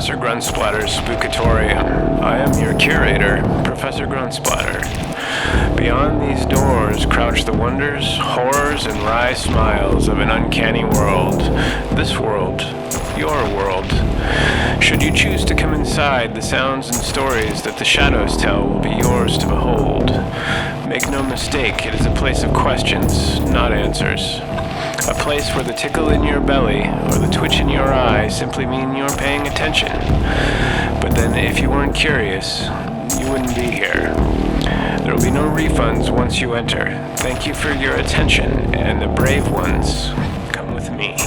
Professor Grunsplatter's Spookatorium. I am your curator, Professor Gruntsplatter. Beyond these doors crouch the wonders, horrors, and wry smiles of an uncanny world. This world, your world. Should you choose to come inside, the sounds and stories that the shadows tell will be yours to behold. Make no mistake, it is a place of questions, not answers. A place where the tickle in your belly or the twitch in your eye simply mean you're paying attention. But then if you weren't curious, you wouldn't be here. There will be no refunds once you enter. Thank you for your attention, and the brave ones, come with me.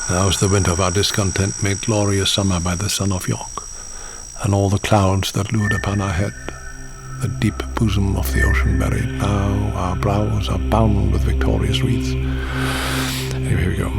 Now is the winter of our discontent made glorious summer by the sun of York, and all the clouds that lured upon our head, the deep bosom of the ocean buried. Now our brows are bound with victorious wreaths. Anyway, here we go.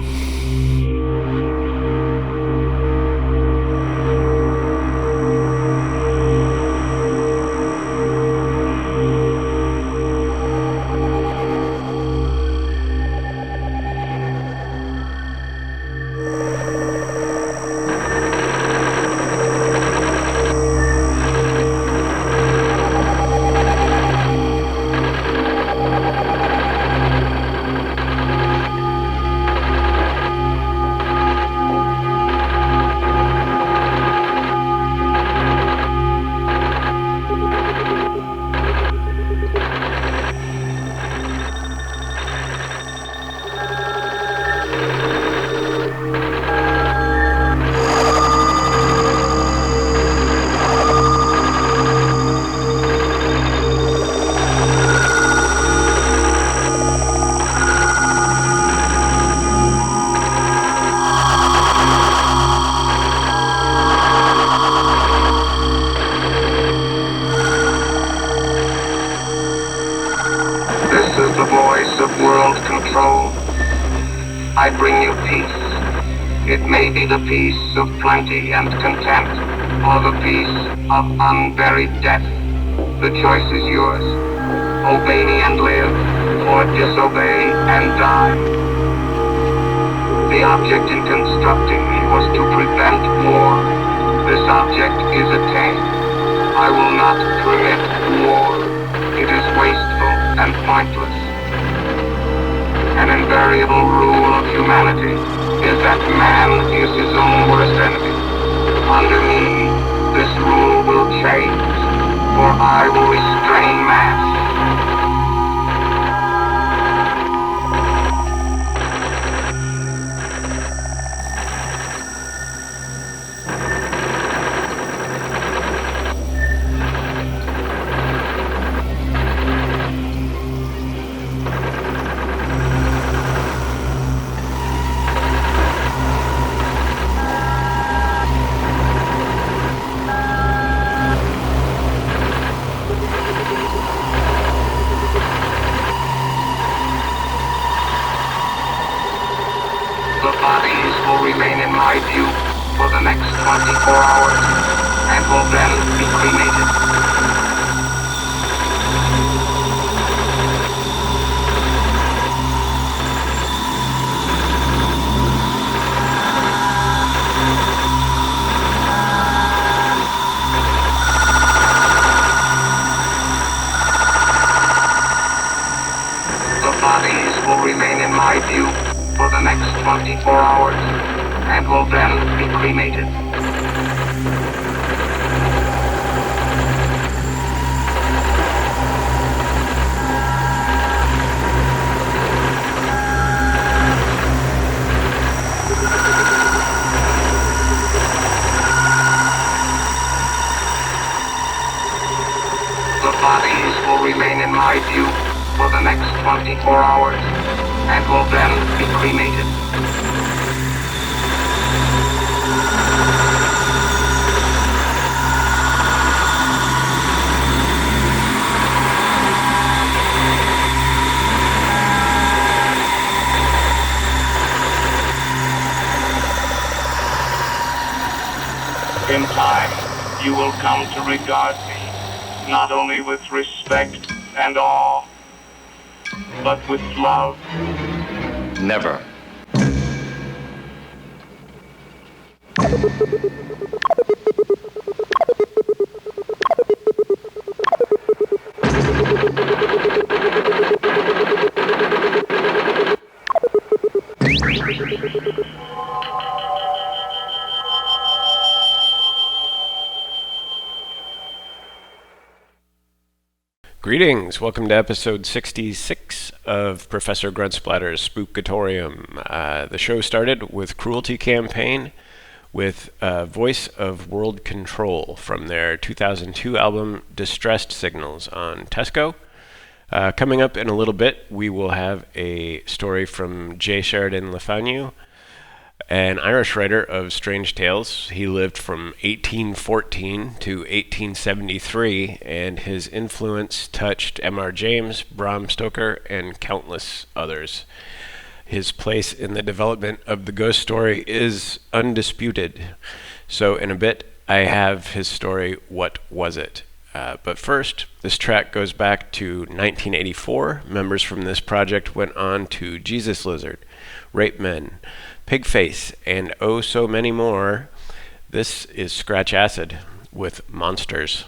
I bring you peace. It may be the peace of plenty and content, or the peace of unburied death. The choice is yours. Obey me and live, or disobey and die. The object in constructing me was to prevent war. This object is attained. I will not permit war. It is wasteful and pointless. An invariable rule of humanity is that man is his own worst enemy. Under me, this rule will change, for I will restrain man. Remain in my view for the next 24 hours and will then be cremated. The bodies will remain in my view for the next 24 hours and will then be cremated. The bodies will remain in my view for the next 24 hours and will then be cremated. In time, you will come to regard me not only with respect and awe, but with love. Never. Greetings, welcome to episode 66 of Professor Gruntsplatter's Spookatorium. The show started with Cruelty Campaign with Voice of World Control from their 2002 album Distressed Signals on Tesco. Coming up in a little bit, we will have a story from J. Sheridan LaFanu, an Irish writer of strange tales. He lived from 1814 to 1873, and his influence touched M.R. James, Bram Stoker, and countless others. His place in the development of the ghost story is undisputed. So in a bit, I have his story, What Was It? But first, this track goes back to 1984. Members from this project went on to Jesus Lizard, Rape Men, Pigface, and oh so many more. This is Scratch Acid with Monsters.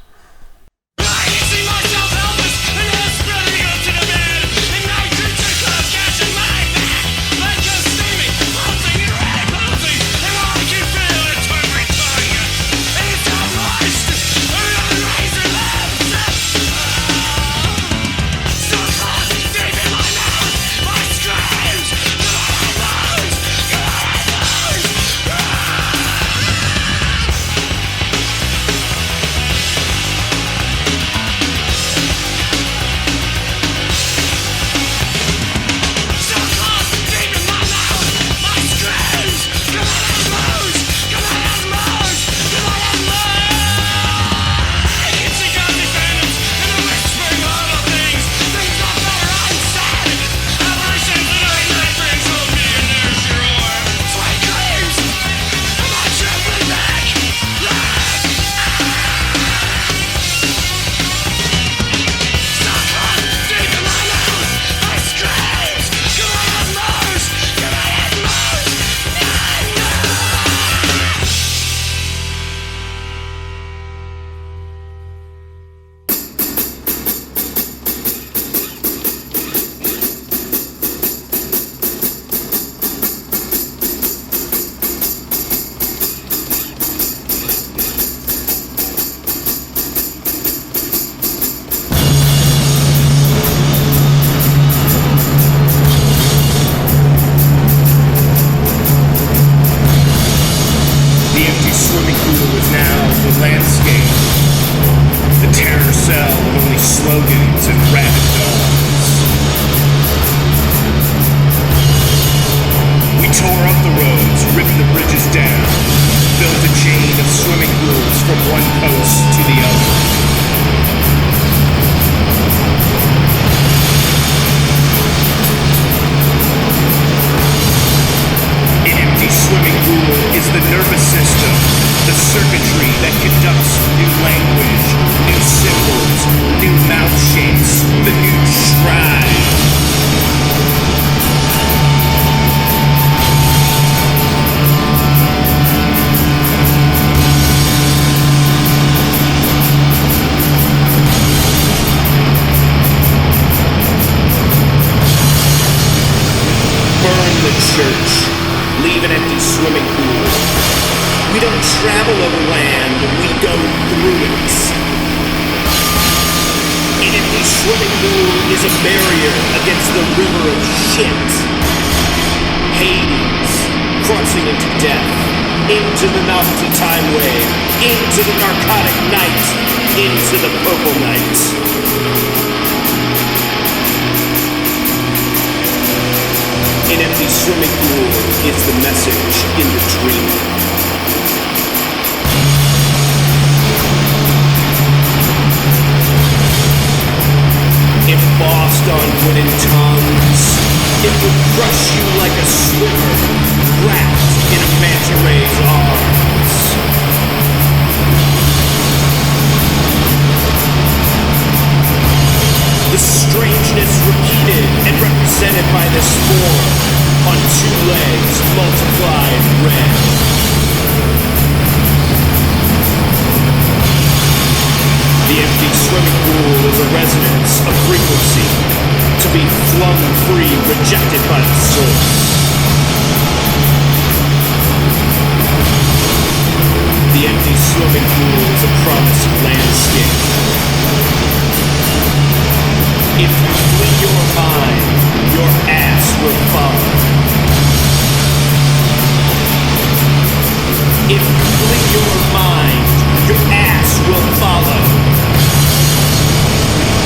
Embossed on wooden tongues, it would crush you like a swimmer wrapped in a manta ray's arms. by this form on two legs multiplied red. The empty swimming pool is a resonance of frequency, to be flung free, rejected by the source. The empty swimming pool is a promised landscape. If you flee your mind, your ass will follow. If you flee your mind, your ass will follow.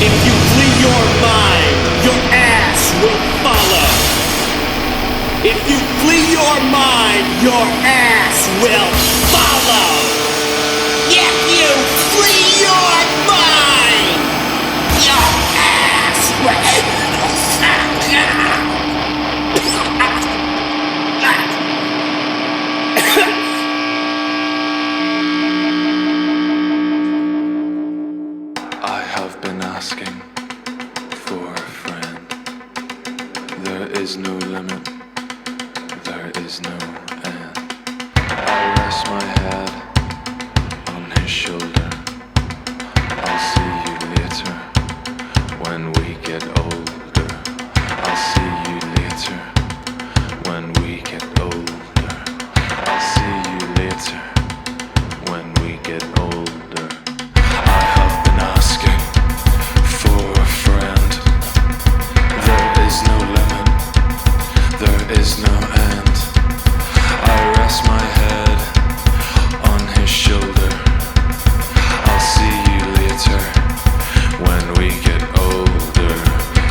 If you flee your mind, your ass will follow. If you flee your mind, your ass will follow. If you flee your mind, your ass will follow. I have been asking for a friend. There is no limit. There is no end. I rest my head on his shoulder. I'll see you later when we get older. I'll see you later when we get older. I'll see you later when we get older. I have been asking for a friend. There is no limit. There is no end. I rest my head on his shoulder. I'll see you later when we get older.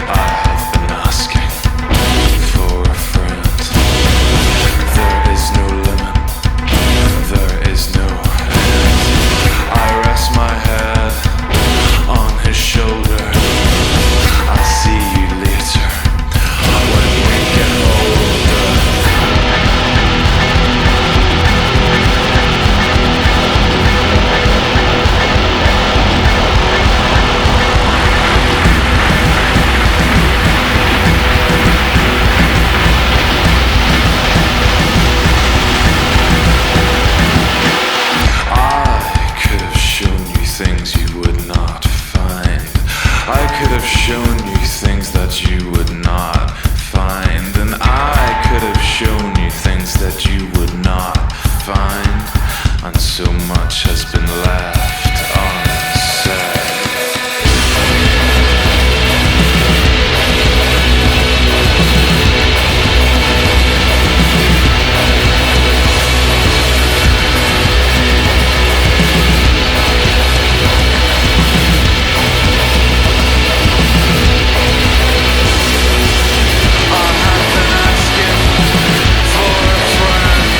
I have been asking for a friend. There is no limit. There is no end. I rest my head on his shoulder. I'll see you later when we get older. I could have shown you things you would not find. I could have shown you things that you would not find. And I could have shown you things that you would not find. And so much has been left unsaid. I have been asking for a friend.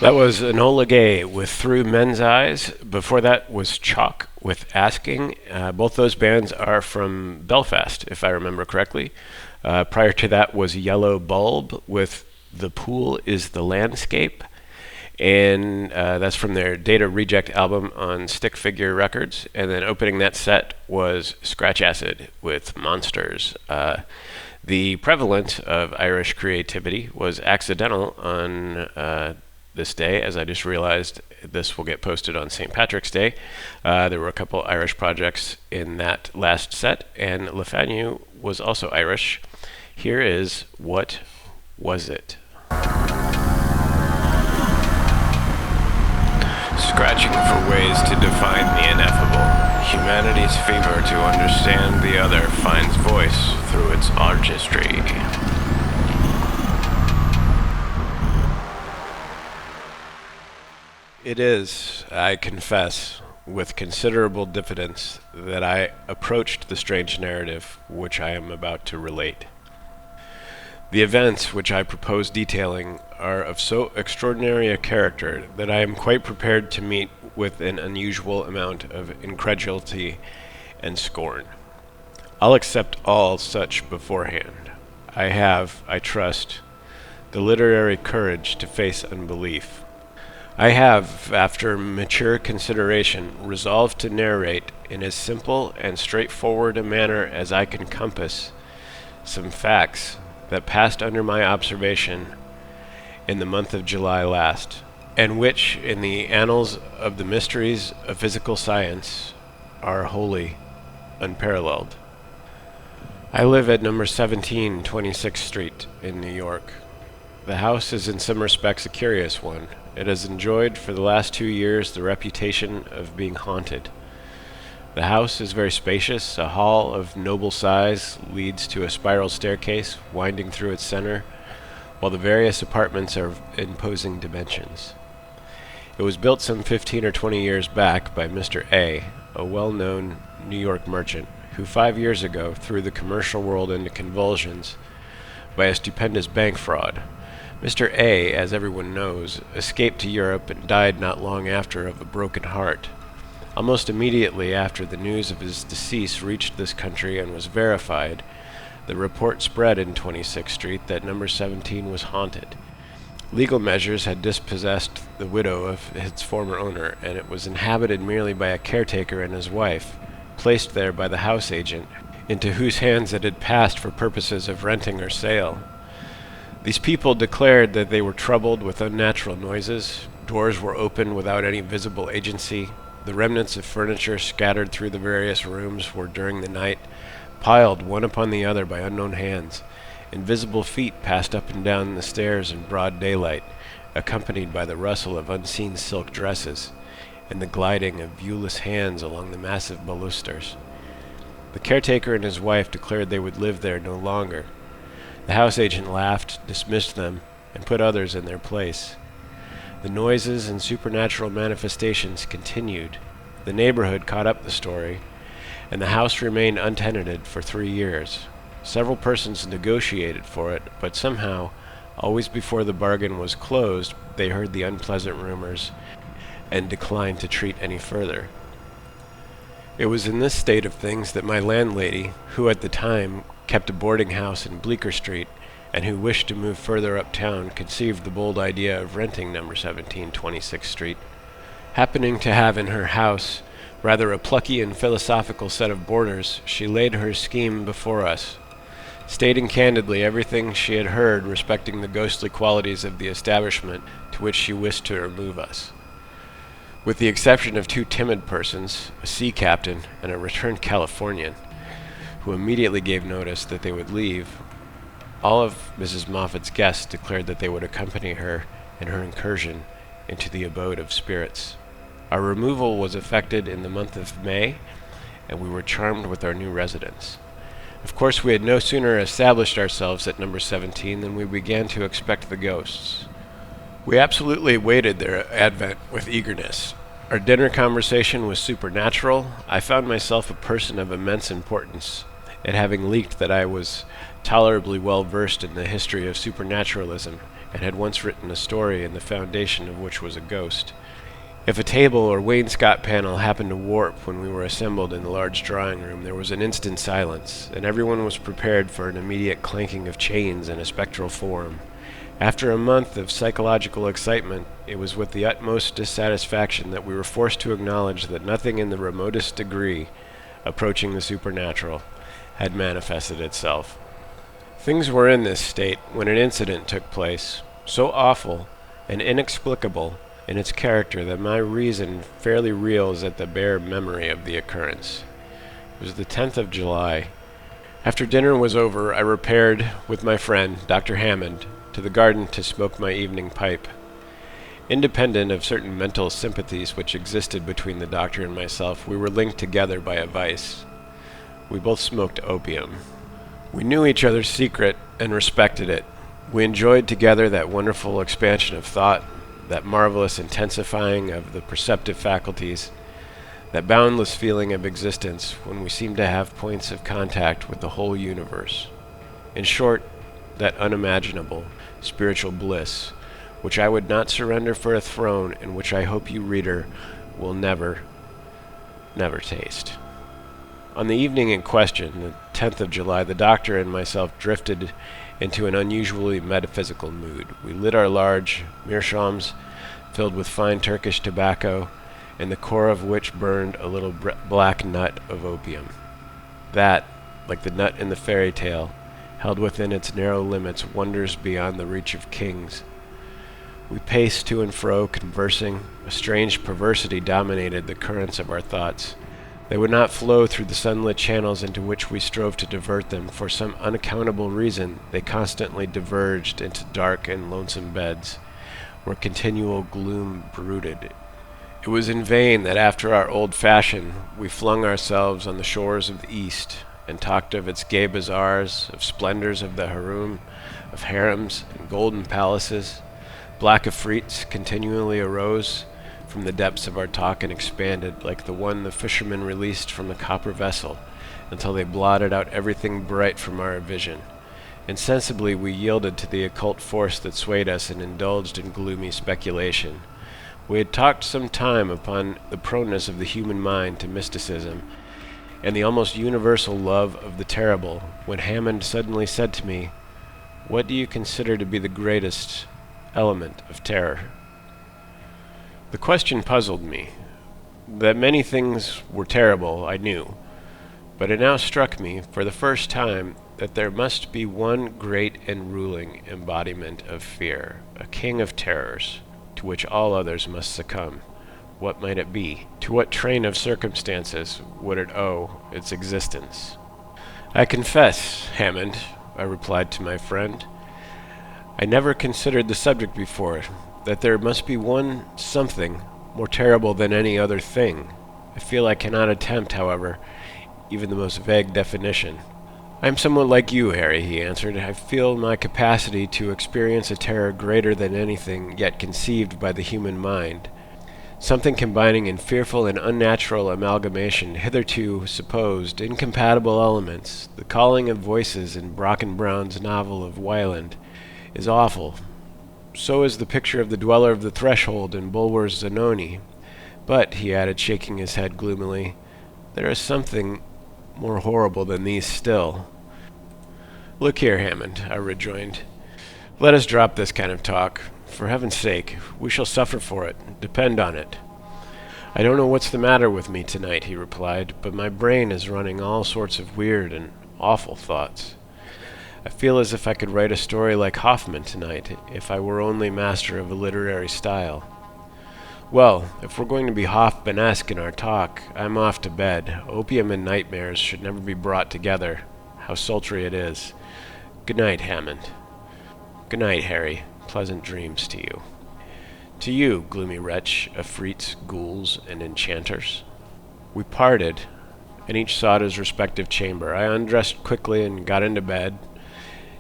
That was Enola Gay with Through Men's Eyes. Before that was Chalk with Asking. Both those bands are from Belfast, if I remember correctly. Prior to that was Yellow Bulb with The Pool is the Landscape. And that's from their Data Reject album on Stick Figure Records. And then opening that set was Scratch Acid with Monsters. The prevalence of Irish creativity was accidental on this day, as I just realized this will get posted on St. Patrick's Day. There were a couple Irish projects in that last set, and LaFanu was also Irish. Here is What Was It? Scratching for ways to define the ineffable, humanity's fever to understand the other finds voice through its artistry. It is, I confess, with considerable diffidence that I approached the strange narrative which I am about to relate. The events which I propose detailing are of so extraordinary a character that I am quite prepared to meet with an unusual amount of incredulity and scorn. I'll accept all such beforehand. I have, I trust, the literary courage to face unbelief. I have, after mature consideration, resolved to narrate in as simple and straightforward a manner as I can compass some facts that passed under my observation in the month of July last, and which, in the annals of the mysteries of physical science, are wholly unparalleled. I live at number 17 26th Street in New York. The house is in some respects a curious one. It has enjoyed for the last 2 years the reputation of being haunted. The house is very spacious. A hall of noble size leads to a spiral staircase winding through its center, while the various apartments are of imposing dimensions. It was built some 15 or 20 years back by Mr. A, a well-known New York merchant, who 5 years ago threw the commercial world into convulsions by a stupendous bank fraud. Mr. A, as everyone knows, escaped to Europe and died not long after of a broken heart. Almost immediately after the news of his decease reached this country and was verified, the report spread in 26th Street that number 17 was haunted. Legal measures had dispossessed the widow of its former owner, and it was inhabited merely by a caretaker and his wife, placed there by the house agent, into whose hands it had passed for purposes of renting or sale. These people declared that they were troubled with unnatural noises, doors were opened without any visible agency, the remnants of furniture scattered through the various rooms were during the night piled one upon the other by unknown hands. Invisible feet passed up and down the stairs in broad daylight, accompanied by the rustle of unseen silk dresses and the gliding of viewless hands along the massive balusters. The caretaker and his wife declared they would live there no longer. The house agent laughed, dismissed them, and put others in their place. The noises and supernatural manifestations continued. The neighborhood caught up the story, and the house remained untenanted for 3 years. Several persons negotiated for it, but somehow, always before the bargain was closed, they heard the unpleasant rumors and declined to treat any further. It was in this state of things that my landlady, who at the time kept a boarding house in Bleecker Street, and who wished to move further uptown, conceived the bold idea of renting number 17 26th Street. Happening to have in her house rather a plucky and philosophical set of boarders, she laid her scheme before us, stating candidly everything she had heard respecting the ghostly qualities of the establishment to which she wished to remove us. With the exception of 2 timid persons, a sea captain and a returned Californian, who immediately gave notice that they would leave, all of Mrs. Moffat's guests declared that they would accompany her in her incursion into the abode of spirits. Our removal was effected in the month of May, and we were charmed with our new residence. Of course, we had no sooner established ourselves at number 17 than we began to expect the ghosts. We absolutely awaited their advent with eagerness. Our dinner conversation was supernatural. I found myself a person of immense importance, it having leaked that I was tolerably well versed in the history of supernaturalism and had once written a story in the foundation of which was a ghost. If a table or wainscot panel happened to warp when we were assembled in the large drawing room, there was an instant silence, and everyone was prepared for an immediate clanking of chains in a spectral form. After a month of psychological excitement, it was with the utmost dissatisfaction that we were forced to acknowledge that nothing in the remotest degree approaching the supernatural had manifested itself. Things were in this state when an incident took place, so awful and inexplicable in its character that my reason fairly reels at the bare memory of the occurrence. It was the 10th of July. After dinner was over, I repaired, with my friend, Dr. Hammond, to the garden to smoke my evening pipe. Independent of certain mental sympathies which existed between the doctor and myself, we were linked together by a vice. We both smoked opium. We knew each other's secret and respected it. We enjoyed together that wonderful expansion of thought, that marvelous intensifying of the perceptive faculties, that boundless feeling of existence when we seem to have points of contact with the whole universe. In short, that unimaginable spiritual bliss, which I would not surrender for a throne, and which I hope you, reader, will never taste. On the evening in question, the 10th of July, the doctor and myself drifted into an unusually metaphysical mood. We lit our large meerschaums, filled with fine Turkish tobacco, in the core of which burned a little black nut of opium. That, like the nut in the fairy tale, held within its narrow limits wonders beyond the reach of kings. We paced to and fro, conversing. A strange perversity dominated the currents of our thoughts. They would not flow through the sunlit channels into which we strove to divert them. For some unaccountable reason, they constantly diverged into dark and lonesome beds, where continual gloom brooded. It was in vain that after our old fashion we flung ourselves on the shores of the East, and talked of its gay bazaars, of splendors of the harem, of harems and golden palaces. Black afrits continually arose from the depths of our talk and expanded, like the one the fisherman released from a copper vessel, until they blotted out everything bright from our vision. Insensibly we yielded to the occult force that swayed us and indulged in gloomy speculation. We had talked some time upon the proneness of the human mind to mysticism, and the almost universal love of the terrible, when Hammond suddenly said to me, "What do you consider to be the greatest element of terror?" The question puzzled me. That many things were terrible, I knew, but it now struck me, for the first time, that there must be one great and ruling embodiment of fear, a king of terrors, to which all others must succumb. What might it be? To what train of circumstances would it owe its existence? "I confess, Hammond," I replied to my friend, "I never considered the subject before, that there must be one something more terrible than any other thing. I feel I cannot attempt, however, even the most vague definition." "I am somewhat like you, Harry," he answered. "I feel my capacity to experience a terror greater than anything yet conceived by the human mind, something combining in fearful and unnatural amalgamation hitherto supposed incompatible elements. The calling of voices in Brocken Brown's novel of Wieland is awful. So is the picture of the dweller of the threshold in Bulwer's Zanoni. But," he added, shaking his head gloomily, "there is something more horrible than these still." "Look here, Hammond," I rejoined, "let us drop this kind of talk. For heaven's sake, we shall suffer for it, depend on it." "I don't know what's the matter with me tonight," he replied, "but my brain is running all sorts of weird and awful thoughts. I feel as if I could write a story like Hoffman tonight, if I were only master of a literary style. Well, if we're going to be Hoffman-esque in our talk, I'm off to bed. Opium and nightmares should never be brought together. How sultry it is. Good night, Hammond." "Good night, Harry. Pleasant dreams to you." "To you, gloomy wretch, afrits, ghouls, and enchanters." We parted, and each sought his respective chamber. I undressed quickly and got into bed,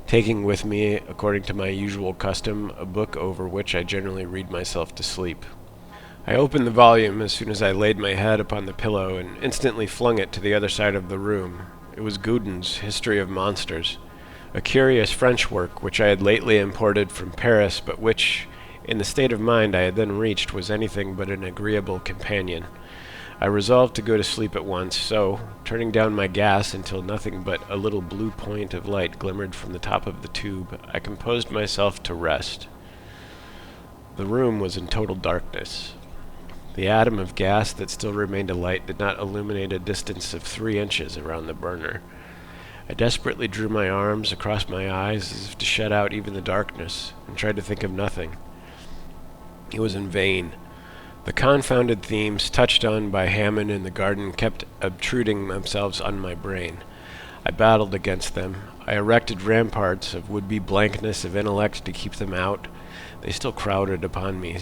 taking with me, according to my usual custom, a book over which I generally read myself to sleep. I opened the volume as soon as I laid my head upon the pillow, and instantly flung it to the other side of the room. It was Gouden's History of Monsters, a curious French work which I had lately imported from Paris, but which, in the state of mind I had then reached, was anything but an agreeable companion. I resolved to go to sleep at once, so, turning down my gas until nothing but a little blue point of light glimmered from the top of the tube, I composed myself to rest. The room was in total darkness. The atom of gas that still remained alight did not illuminate a distance of 3 inches around the burner. I desperately drew my arms across my eyes as if to shut out even the darkness, and tried to think of nothing. It was in vain. The confounded themes touched on by Hammond in the garden kept obtruding themselves on my brain. I battled against them. I erected ramparts of would-be blankness of intellect to keep them out. They still crowded upon me.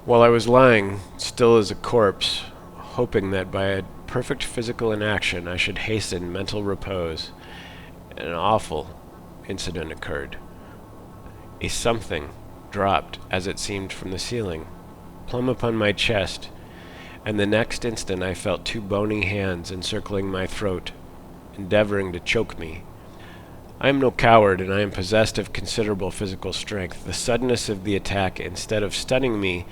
While I was lying, still as a corpse, hoping that by a perfect physical inaction I should hasten mental repose, an awful incident occurred. A something dropped, as it seemed, from the ceiling, plumb upon my chest, and the next instant I felt 2 bony hands encircling my throat, endeavoring to choke me. I am no coward, and I am possessed of considerable physical strength. The suddenness of the attack, instead of stunning me,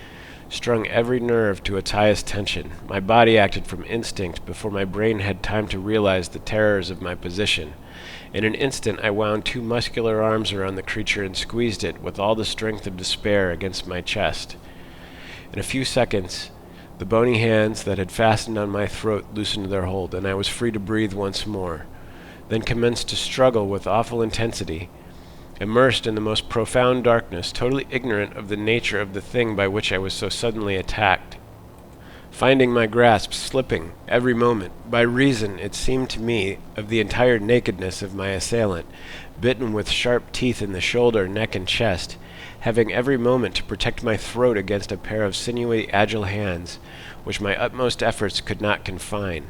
strung every nerve to its highest tension. My body acted from instinct before my brain had time to realize the terrors of my position. In an instant I wound 2 muscular arms around the creature and squeezed it with all the strength of despair against my chest. In a few seconds, the bony hands that had fastened on my throat loosened their hold, and I was free to breathe once more, then commenced to struggle with awful intensity, immersed in the most profound darkness, totally ignorant of the nature of the thing by which I was so suddenly attacked. Finding my grasp slipping every moment, by reason, it seemed to me, of the entire nakedness of my assailant, bitten with sharp teeth in the shoulder, neck, and chest, having every moment to protect my throat against a pair of sinewy, agile hands, which my utmost efforts could not confine.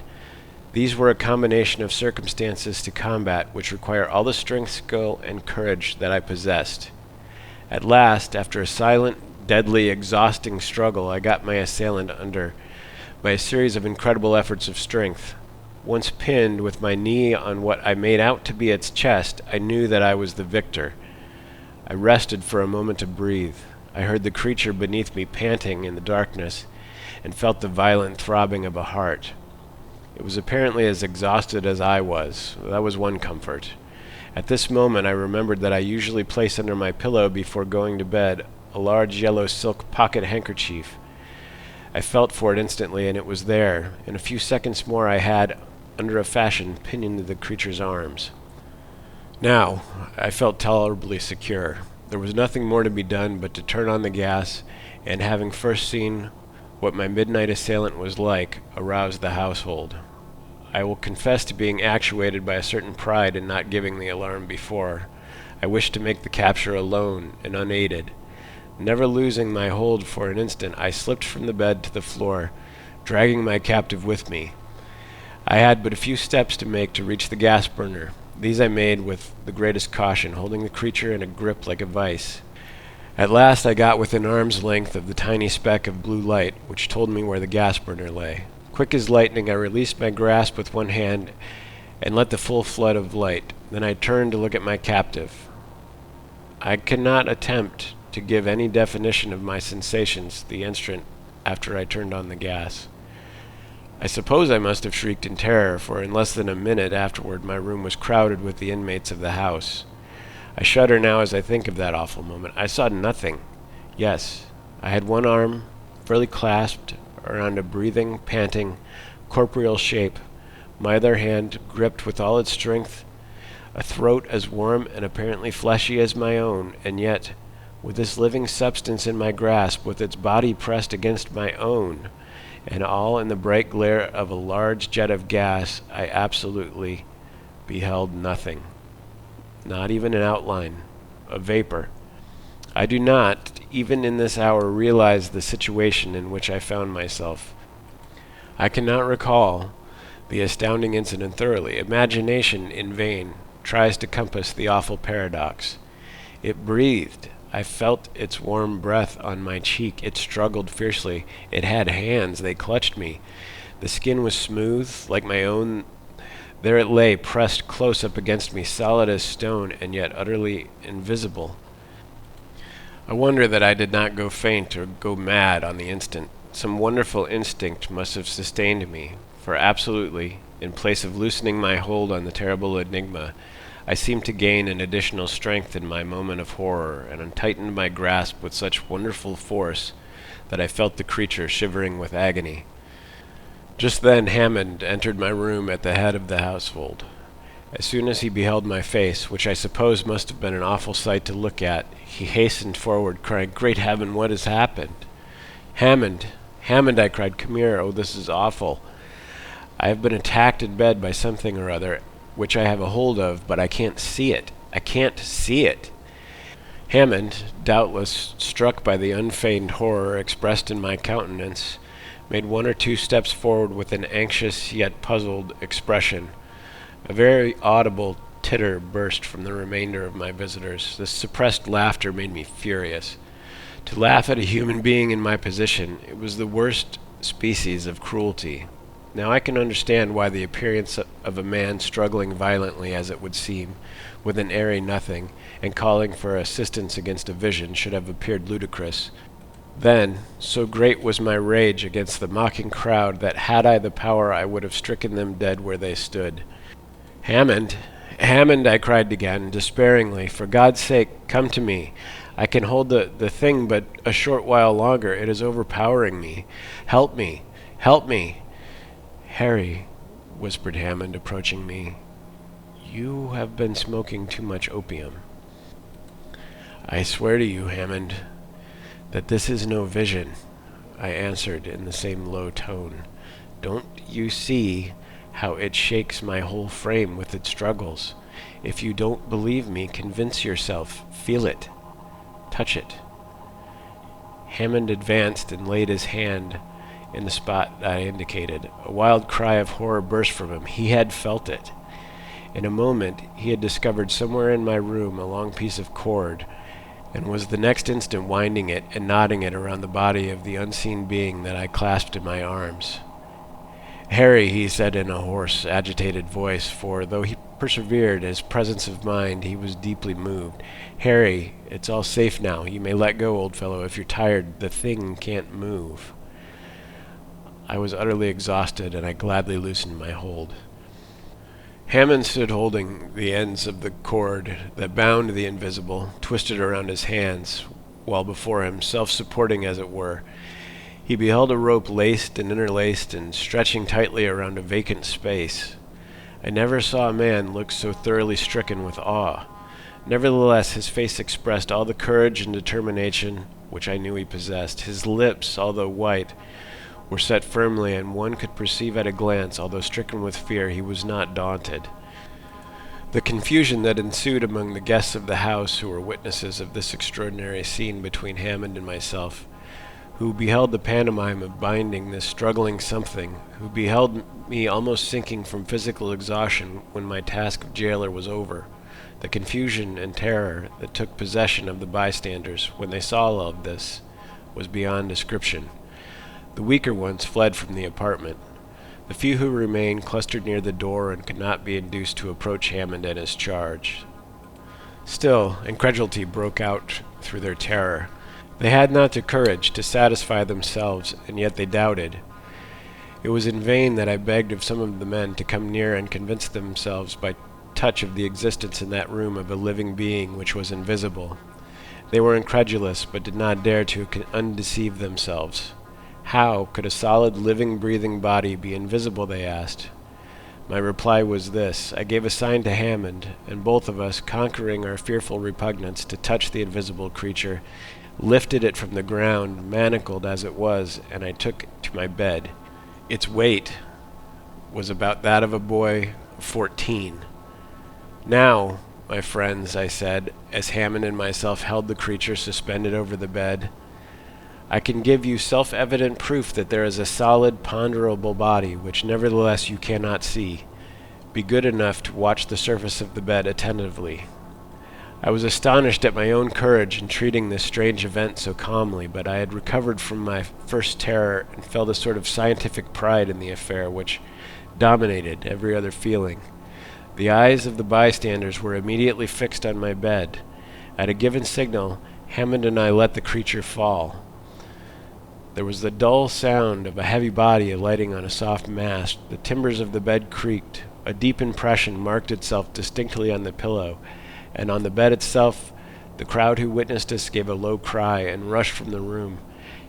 These were a combination of circumstances to combat which require all the strength, skill, and courage that I possessed. At last, after a silent, deadly, exhausting struggle, I got my assailant under by a series of incredible efforts of strength. Once pinned with my knee on what I made out to be its chest, I knew that I was the victor. I rested for a moment to breathe. I heard the creature beneath me panting in the darkness, and felt the violent throbbing of a heart. It was apparently as exhausted as I was. That was one comfort. At this moment I remembered that I usually place under my pillow before going to bed a large yellow silk pocket handkerchief. I felt for it instantly, and it was there. In a few seconds more I had, under a fashion, pinioned the creature's arms. Now, I felt tolerably secure. There was nothing more to be done but to turn on the gas, and having first seen what my midnight assailant was like, arouse the household. I will confess to being actuated by a certain pride in not giving the alarm before. I wished to make the capture alone and unaided. Never losing my hold for an instant, I slipped from the bed to the floor, dragging my captive with me. I had but a few steps to make to reach the gas burner. These I made with the greatest caution, holding the creature in a grip like a vice. At last I got within arm's length of the tiny speck of blue light, which told me where the gas burner lay. Quick as lightning, I released my grasp with one hand and let the full flood of light. Then I turned to look at my captive. I cannot attempt to give any definition of my sensations the instant after I turned on the gas. I suppose I must have shrieked in terror, for in less than a minute afterward my room was crowded with the inmates of the house. I shudder now as I think of that awful moment. I saw nothing. Yes, I had one arm fairly clasped around a breathing, panting, corporeal shape, my other hand gripped with all its strength a throat as warm and apparently fleshy as my own, and yet, with this living substance in my grasp, with its body pressed against my own, and all in the bright glare of a large jet of gas, I absolutely beheld nothing. Not even an outline, a vapor. I do not, even in this hour, realize the situation in which I found myself. I cannot recall the astounding incident thoroughly. Imagination, in vain, tries to compass the awful paradox. It breathed. I felt its warm breath on my cheek. It struggled fiercely. It had hands. They clutched me. The skin was smooth, like my own. There it lay, pressed close up against me, solid as stone, and yet utterly invisible. I wonder that I did not go faint or go mad on the instant. Some wonderful instinct must have sustained me, for absolutely, in place of loosening my hold on the terrible enigma, I seemed to gain an additional strength in my moment of horror, and tightened my grasp with such wonderful force that I felt the creature shivering with agony. Just then Hammond entered my room at the head of the household. As soon as he beheld my face, which I suppose must have been an awful sight to look at, he hastened forward, crying, "Great heaven, what has happened?" "Hammond, Hammond," I cried, "come here. Oh, this is awful. I have been attacked in bed by something or other, which I have a hold of, but I can't see it. I can't see it." Hammond, doubtless struck by the unfeigned horror expressed in my countenance, made one or two steps forward with an anxious yet puzzled expression. A very audible titter burst from the remainder of my visitors. This suppressed laughter made me furious. To laugh at a human being in my position, it was the worst species of cruelty. Now I can understand why the appearance of a man struggling violently, as it would seem, with an airy nothing, and calling for assistance against a vision, should have appeared ludicrous. Then, so great was my rage against the mocking crowd that had I the power I would have stricken them dead where they stood. "Hammond, Hammond," I cried again, despairingly, "for God's sake, come to me. I can hold the thing but a short while longer. It is overpowering me. Help me, help me." "Harry," whispered Hammond, approaching me, "you have been smoking too much opium." "I swear to you, Hammond, that this is no vision," I answered in the same low tone. "Don't you see how it shakes my whole frame with its struggles? If you don't believe me, convince yourself. Feel it. Touch it." Hammond advanced and laid his hand in the spot I indicated. A wild cry of horror burst from him. He had felt it. In a moment he had discovered somewhere in my room a long piece of cord, and was the next instant winding it and knotting it around the body of the unseen being that I clasped in my arms. "Harry," he said in a hoarse, agitated voice, for though he persevered his presence of mind, he was deeply moved. "Harry, it's all safe now. You may let go, old fellow, if you're tired. The thing can't move." I was utterly exhausted, and I gladly loosened my hold. Hammond stood holding the ends of the cord that bound the invisible, twisted around his hands, while before him, self-supporting as it were, he beheld a rope laced and interlaced and stretching tightly around a vacant space. I never saw a man look so thoroughly stricken with awe. Nevertheless, his face expressed all the courage and determination which I knew he possessed. His lips, although white, were set firmly, and one could perceive at a glance, although stricken with fear, he was not daunted. The confusion that ensued among the guests of the house, who were witnesses of this extraordinary scene between Hammond and myself, who beheld the pantomime of binding this struggling something, who beheld me almost sinking from physical exhaustion when my task of jailer was over, the confusion and terror that took possession of the bystanders when they saw all of this was beyond description. The weaker ones fled from the apartment. The few who remained clustered near the door and could not be induced to approach Hammond and his charge. Still, incredulity broke out through their terror. They had not the courage to satisfy themselves, and yet they doubted. It was in vain that I begged of some of the men to come near and convince themselves by touch of the existence in that room of a living being which was invisible. They were incredulous, but did not dare to undeceive themselves. How could a solid, living, breathing body be invisible, they asked. My reply was this. I gave a sign to Hammond, and both of us, conquering our fearful repugnance to touch the invisible creature, lifted it from the ground, manacled as it was, and I took it to my bed. Its weight was about that of a boy of 14. "Now, my friends," I said, as Hammond and myself held the creature suspended over the bed, "I can give you self-evident proof that there is a solid, ponderable body, which nevertheless you cannot see. Be good enough to watch the surface of the bed attentively." I was astonished at my own courage in treating this strange event so calmly, but I had recovered from my first terror and felt a sort of scientific pride in the affair which dominated every other feeling. The eyes of the bystanders were immediately fixed on my bed. At a given signal, Hammond and I let the creature fall. There was the dull sound of a heavy body alighting on a soft mast. The timbers of the bed creaked. A deep impression marked itself distinctly on the pillow, and on the bed itself, the crowd who witnessed us gave a low cry and rushed from the room.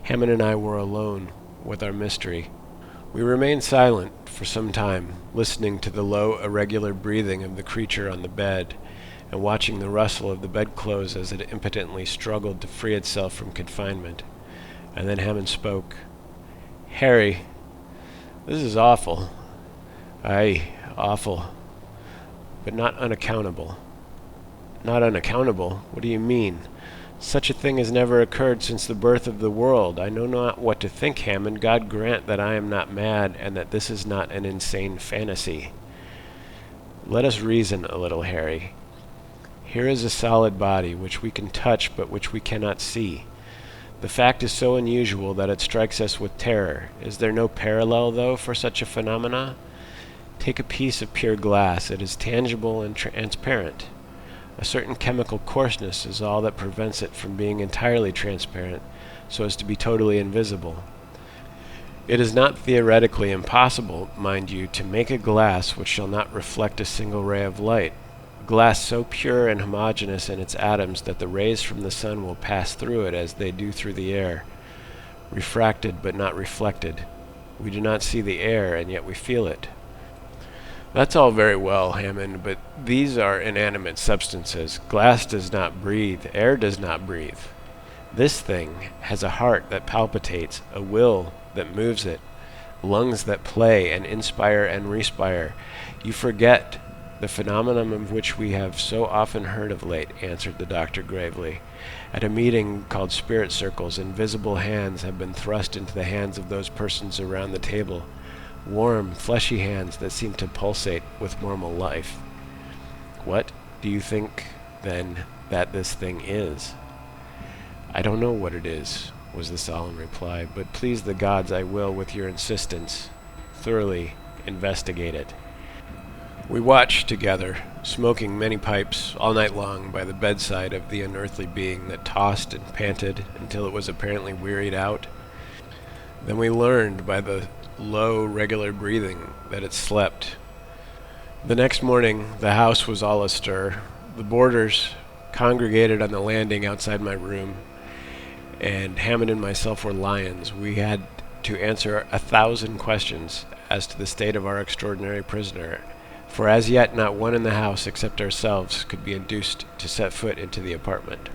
Hammond and I were alone with our mystery. We remained silent for some time, listening to the low, irregular breathing of the creature on the bed, and watching the rustle of the bedclothes as it impotently struggled to free itself from confinement. And then Hammond spoke. "Harry, this is awful. Aye, awful. But not unaccountable." "Not unaccountable? What do you mean? Such a thing has never occurred since the birth of the world. I know not what to think, Hammond. God grant that I am not mad, and that this is not an insane fantasy." "Let us reason a little, Harry. Here is a solid body, which we can touch, but which we cannot see. The fact is so unusual that it strikes us with terror. Is there no parallel, though, for such a phenomena? Take a piece of pure glass. It is tangible and transparent. A certain chemical coarseness is all that prevents it from being entirely transparent, so as to be totally invisible. It is not theoretically impossible, mind you, to make a glass which shall not reflect a single ray of light, a glass so pure and homogeneous in its atoms that the rays from the sun will pass through it as they do through the air, refracted but not reflected. We do not see the air, and yet we feel it." "That's all very well, Hammond, but these are inanimate substances. Glass does not breathe. Air does not breathe. This thing has a heart that palpitates, a will that moves it, lungs that play and inspire and respire. You forget the phenomenon of which we have so often heard of late," answered the doctor gravely. "At a meeting called spirit circles, invisible hands have been thrust into the hands of those persons around the table. Warm, fleshy hands that seem to pulsate with normal life. What do you think, then, that this thing is?" "I don't know what it is," was the solemn reply, "but please the gods I will, with your insistence, thoroughly investigate it." We watched together, smoking many pipes all night long by the bedside of the unearthly being that tossed and panted until it was apparently wearied out. Then we learned by the low, regular breathing that it slept. The next morning, the house was all astir. The boarders congregated on the landing outside my room, and Hammond and myself were lions. We had to answer 1,000 questions as to the state of our extraordinary prisoner, for as yet not one in the house except ourselves could be induced to set foot into the apartment.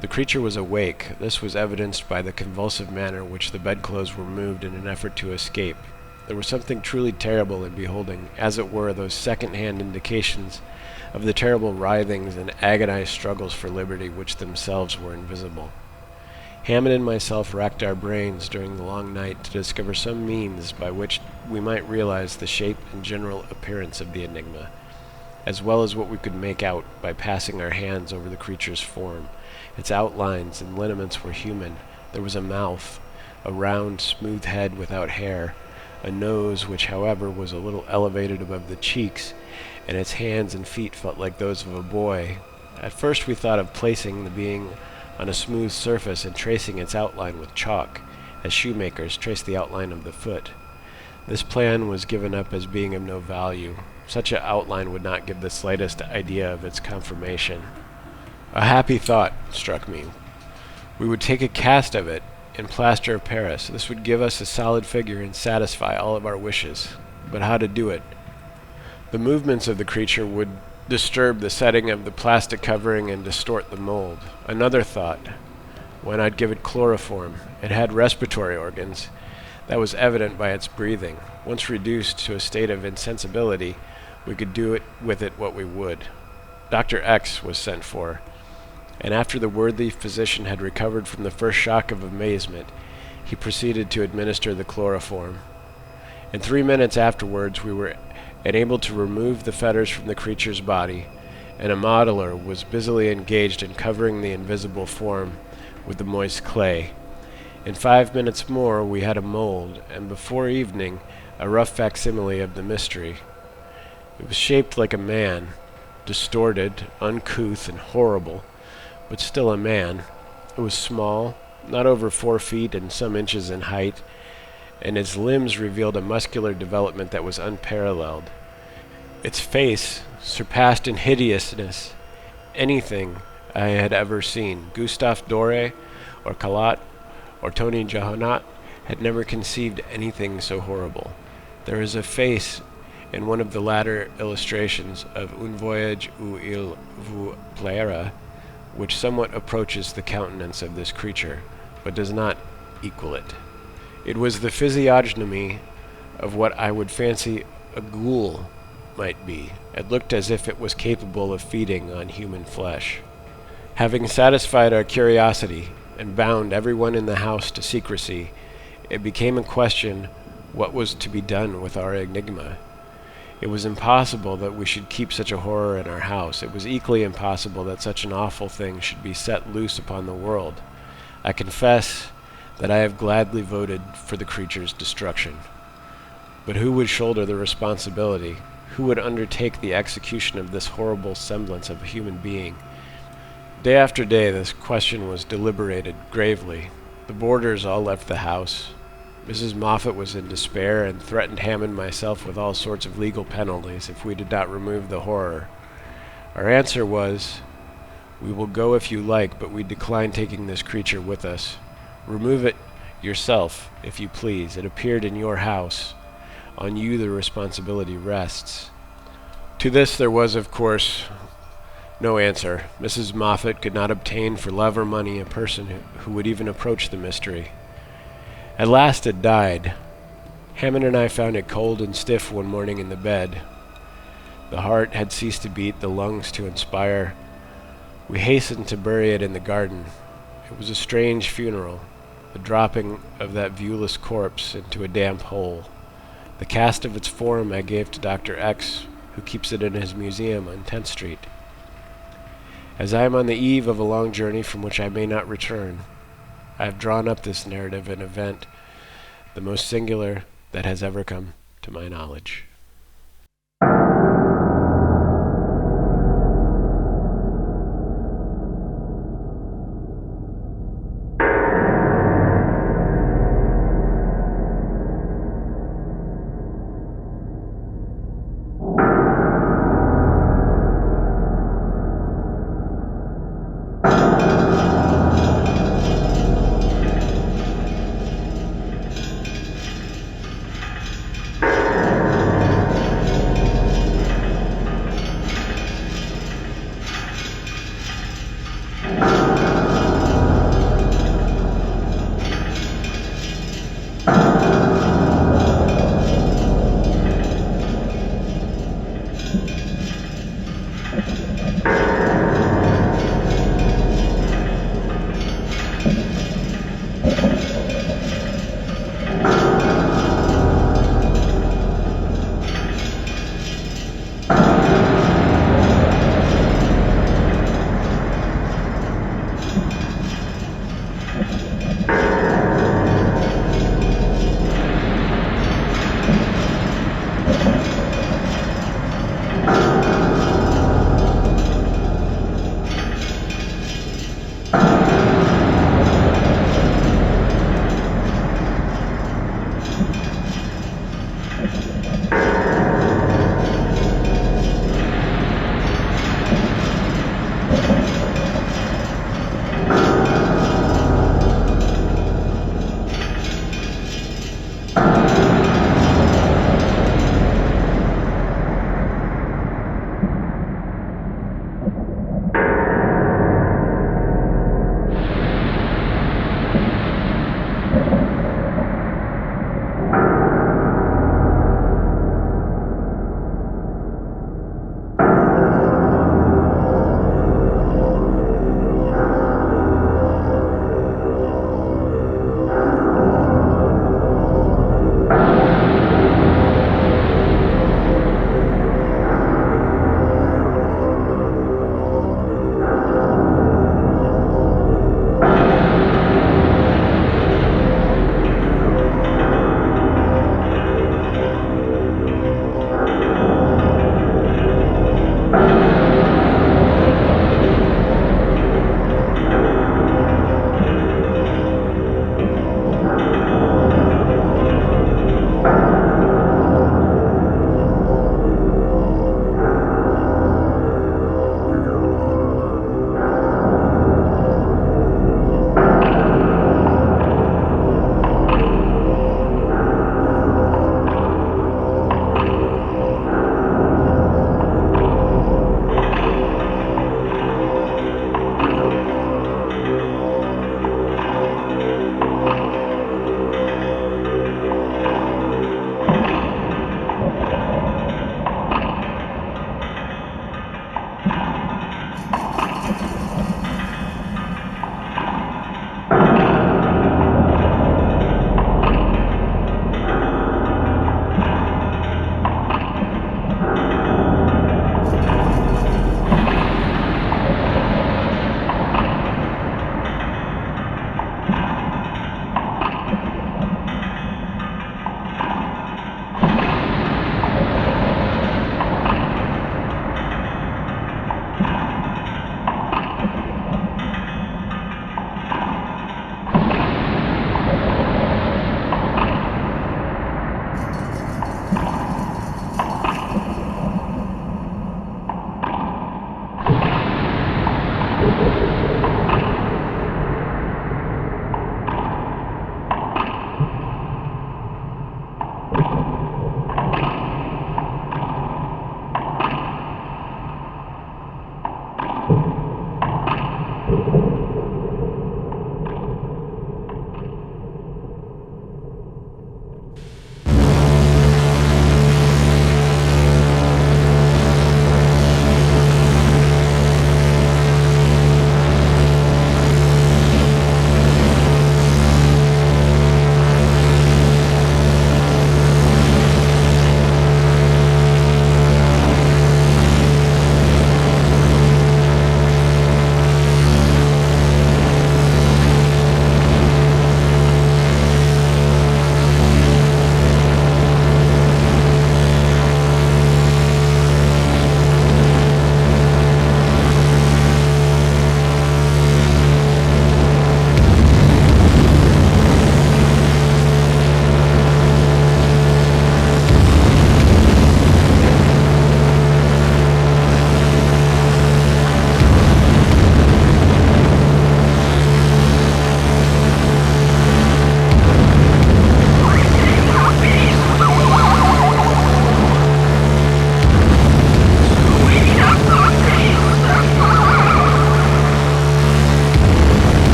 The creature was awake. This was evidenced by the convulsive manner which the bedclothes were moved in an effort to escape. There was something truly terrible in beholding, as it were, those second-hand indications of the terrible writhings and agonized struggles for liberty which themselves were invisible. Hammond and myself racked our brains during the long night to discover some means by which we might realize the shape and general appearance of the enigma, as well as what we could make out by passing our hands over the creature's form. Its outlines and lineaments were human. There was a mouth, a round, smooth head without hair, a nose which, however, was a little elevated above the cheeks, and its hands and feet felt like those of a boy. At first we thought of placing the being on a smooth surface and tracing its outline with chalk, as shoemakers trace the outline of the foot. This plan was given up as being of no value. Such an outline would not give the slightest idea of its conformation. A happy thought struck me. We would take a cast of it in plaster of Paris. This would give us a solid figure and satisfy all of our wishes. But how to do it? The movements of the creature would disturb the setting of the plastic covering and distort the mold. Another thought. Why not give it chloroform? It had respiratory organs. That was evident by its breathing. Once reduced to a state of insensibility, we could do it with it what we would. Dr. X was sent for, and after the worthy physician had recovered from the first shock of amazement, he proceeded to administer the chloroform. In 3 minutes afterwards, we were enabled to remove the fetters from the creature's body, and a modeler was busily engaged in covering the invisible form with the moist clay. In 5 minutes more, we had a mold, and before evening, a rough facsimile of the mystery. It was shaped like a man, distorted, uncouth, and horrible, but still a man. It was small, not over 4 feet and some inches in height, and its limbs revealed a muscular development that was unparalleled. Its face surpassed in hideousness anything I had ever seen. Gustave Doré or Calat or Tony Johannot had never conceived anything so horrible. There is a face in one of the latter illustrations of Un Voyage où il vous plaira, which somewhat approaches the countenance of this creature, but does not equal it. It was the physiognomy of what I would fancy a ghoul might be. It looked as if it was capable of feeding on human flesh. Having satisfied our curiosity and bound everyone in the house to secrecy, it became a question what was to be done with our enigma. It was impossible that we should keep such a horror in our house. It was equally impossible that such an awful thing should be set loose upon the world. I confess that I have gladly voted for the creature's destruction. But who would shoulder the responsibility? Who would undertake the execution of this horrible semblance of a human being? Day after day this question was deliberated gravely. The boarders all left the house. Mrs. Moffat was in despair and threatened Ham and myself with all sorts of legal penalties if we did not remove the horror. Our answer was, "We will go if you like, but we decline taking this creature with us. Remove it yourself, if you please. It appeared in your house. On you the responsibility rests." To this there was, of course, no answer. Mrs. Moffat could not obtain for love or money a person who would even approach the mystery. At last it died. Hammond and I found it cold and stiff one morning in the bed. The heart had ceased to beat, the lungs to inspire. We hastened to bury it in the garden. It was a strange funeral, the dropping of that viewless corpse into a damp hole. The cast of its form I gave to Dr. X, who keeps it in his museum on 10th Street. As I am on the eve of a long journey from which I may not return, I have drawn up this narrative an event, the most singular that has ever come to my knowledge.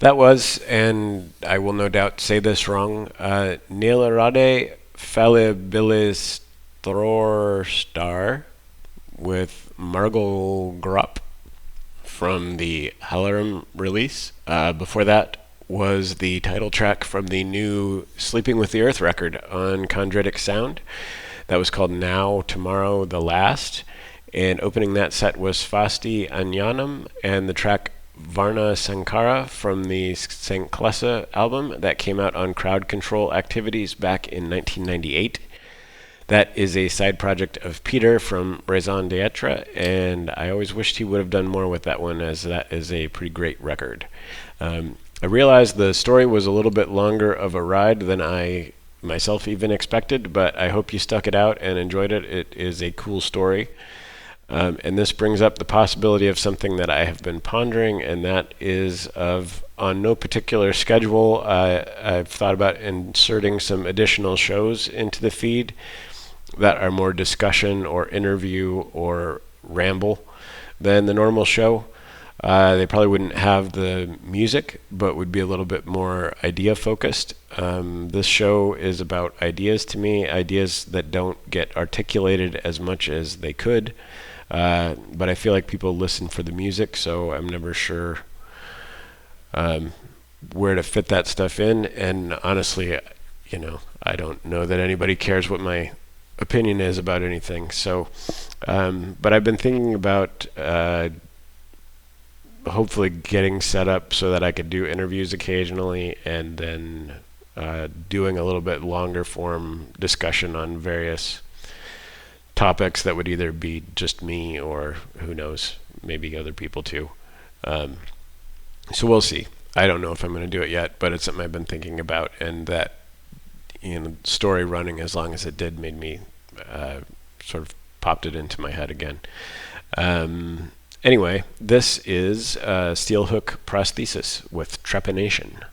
That was, and I will no doubt say this wrong, Niellerade Fallibilisthorstar with Margot Grupp from the Halloran release. Before that was the title track from the new Sleeping with the Earth record on Chondritic Sound. That was called Now, Tomorrow, The Last. And opening that set was Svasti-ayanam and the track Varna Sankara from the St. Klessa album that came out on Crowd Control Activities back in 1998. That is a side project of Peter from Raison d'Etre, and I always wished he would have done more with that one, as that is a pretty great record. I realized the story was a little bit longer of a ride than I myself even expected, but I hope you stuck it out and enjoyed it. It is a cool story. And this brings up the possibility of something that I have been pondering, and that is on no particular schedule, I've thought about inserting some additional shows into the feed that are more discussion or interview or ramble than the normal show. They probably wouldn't have the music, but would be a little bit more idea focused. This show is about ideas to me, ideas that don't get articulated as much as they could. But I feel like people listen for the music, so I'm never sure where to fit that stuff in. And honestly, I don't know that anybody cares what my opinion is about anything. So, but I've been thinking about hopefully getting set up so that I could do interviews occasionally, and then doing a little bit longer form discussion on various topics that would either be just me or, who knows, maybe other people too. So we'll see. I don't know if I'm going to do it yet, but it's something I've been thinking about, and that story running as long as it did made me sort of popped it into my head again. Anyway, this is Steel Hook Prostheses with Trepanation.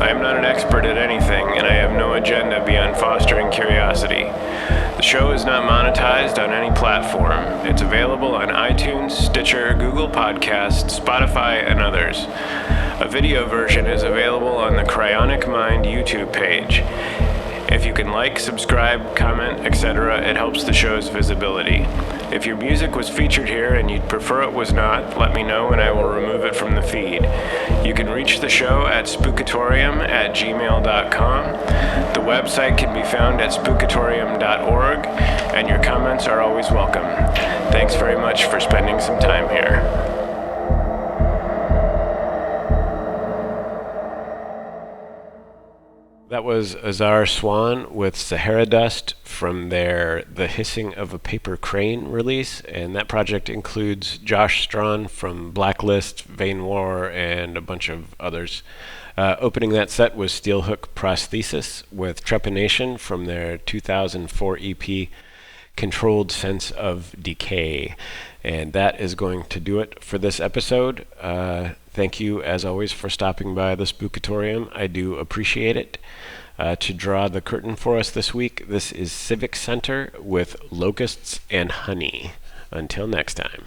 I am not an expert at anything, and I have no agenda beyond fostering curiosity. The show is not monetized on any platform. It's available on iTunes, Stitcher, Google Podcasts, Spotify, and others. A video version is available on the Cryonic Mind YouTube page. If you can like, subscribe, comment, etc., it helps the show's visibility. If your music was featured here and you'd prefer it was not, let me know and I will remove it from the feed. You can reach the show at spookatorium@gmail.com. The website can be found at spookatorium.org, and your comments are always welcome. Thanks very much for spending some time here. That was Azar Swan with Sahara Dust from their The Hissing of a Paper Crane release, and that project includes Josh Strawn from Blacklist, Vain War, and a bunch of others. Opening that set was Hook Prostheses with Trepanation from their 2004 EP Controlled Sense of Decay. And that is going to do it for this episode. Thank you, as always, for stopping by the Spookatorium. I do appreciate it. To draw the curtain for us this week, this is Civic Center with Locusts and Honey. Until next time.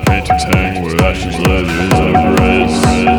Paintings hang where ashes lay, there is no grace.